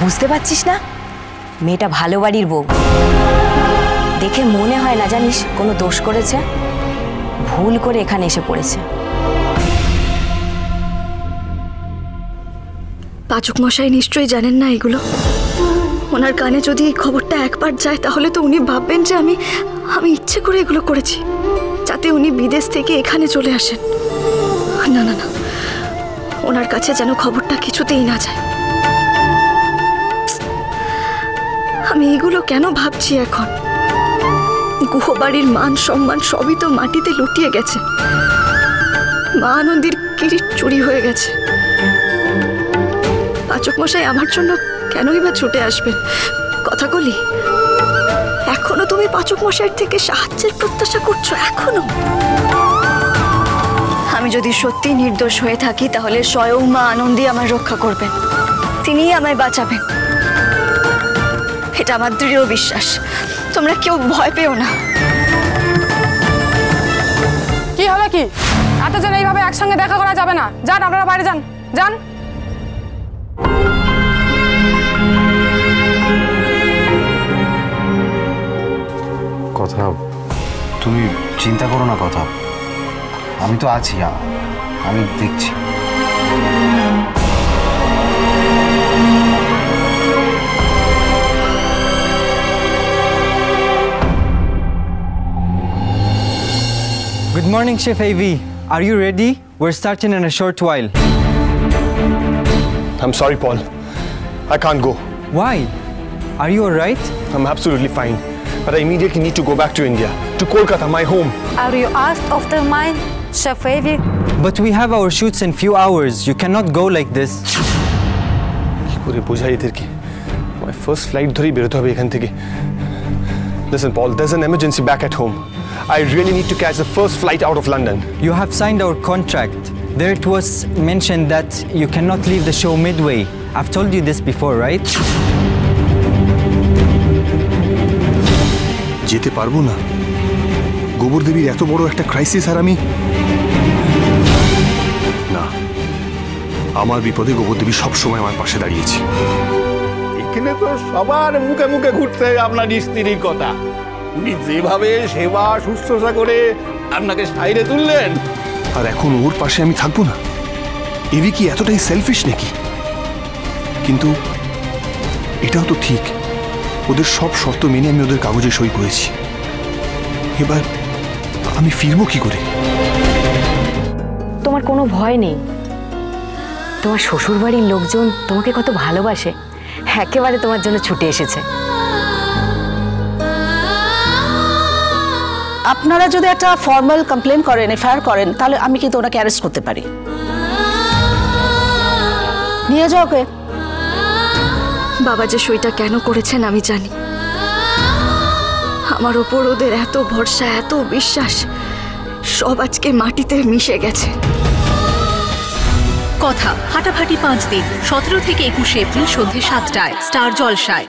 বুঝতে পারছিস না? মেয়েটা ভালো বাড়ির বউ, দেখে মনে হয় না জানিস কোনো দোষ করেছে, ভুল করে এখানে এসে পড়েছে। পাচক মশাই নিশ্চয়ই জানেন না এগুলো। ওনার কানে যদি এই খবরটা একবার যায় তাহলে তো উনি ভাববেন যে আমি ইচ্ছে করে এগুলো করেছি, যাতে উনি বিদেশ থেকে এখানে চলে আসেন। না না না, ওনার কাছে যেন খবরটা কিছুতেই না যায়। আমি এগুলো কেন ভাবছি এখন? গুহবাড়ির মান সম্মান সবই তো মাটিতে লুটিয়ে গেছে। মা আনন্দীর কিরিট চুরি হয়ে গেছে। পাচক মশাই আমার জন্য কেনই বা ছুটে আসবেন? কথা বলি, এখনো তুমি পাচক মশাইয়ের থেকে সাহায্যের প্রত্যাশা করছো? এখনো? আমি যদি সত্যি নির্দোষ হয়ে থাকি তাহলে স্বয়ং মা আনন্দী আমার রক্ষা করবেন, তিনিই আমায় বাঁচাবেন। এটা আমার দৃঢ় বিশ্বাস। তোমরা কেউ ভয় পেও না। কি হলো কি? এতজন এইভাবে একসঙ্গে দেখা করা যাবে না। যান, আপনারা বাইরে যান, যান। কথা, তুমি চিন্তা করো না কথা, আমি তো আছি, আমি দেখছি। Good morning, Chef AV. Are you ready? We're starting in a short while. I'm sorry, Paul. I can't go. Why? Are you alright? I'm absolutely fine. But I immediately need to go back to India, to Kolkata, my home. Are you out of the mind, Chef AV? But we have our shoots in few hours. You cannot go like this. My first flight dhori berote hobe ekhan theke. Listen, Paul, there's an emergency back at home. I really need to catch the first flight out of London. You have signed our contract. There it was mentioned that you cannot leave the show midway. I've told you this before, right? যেতে পারবো না। গোবর দেবীর এত বড় একটা crisis, আর আমি না, আমার বিপদে গোবর দেবী সবসময় আমার পাশে দাঁড়িয়েছে। এখানে তো সবার মুখে মুখে ঘুরছে আপনার স্ত্রীর কথা। উনি যেভাবে সেবা শুশ্রূষা করে আপনাকে সাইরে তুললেন, আর এখন ওর পাশে আমি থাকবো না? এভি কি এতটাই সেলফিশ নাকি? কিন্তু এটাও তো ঠিক, ওদের সব শর্ত মেনে আমি ওদের কাগজে সই করেছি। এবার আমি ফিরবো কি করে? তোমার কোনো ভয় নেই। তোমার শ্বশুর বাড়ির লোকজন তোমাকে কত ভালোবাসে, একেবারে তোমার জন্য ছুটে এসেছে। আপনারা যদি একটা ফর্মাল কমপ্লেন করেন, এফআইআর করেন, তাহলে আমি কিন্তু ওনাকে অ্যারেস্ট করতে পারি। নিয়ে যাও ওকে। বাবা যে সইটা কেন করেছেন আমি জানি। আমার ওপর ওদের এত ভরসা, এত বিশ্বাস, সব আজকে মাটিতে মিশে গেছে। কথা ফাটাফাটি 5 দিন 17 থেকে 21 এপ্রিল সন্ধ্যে 7টায় স্টার জলসায়।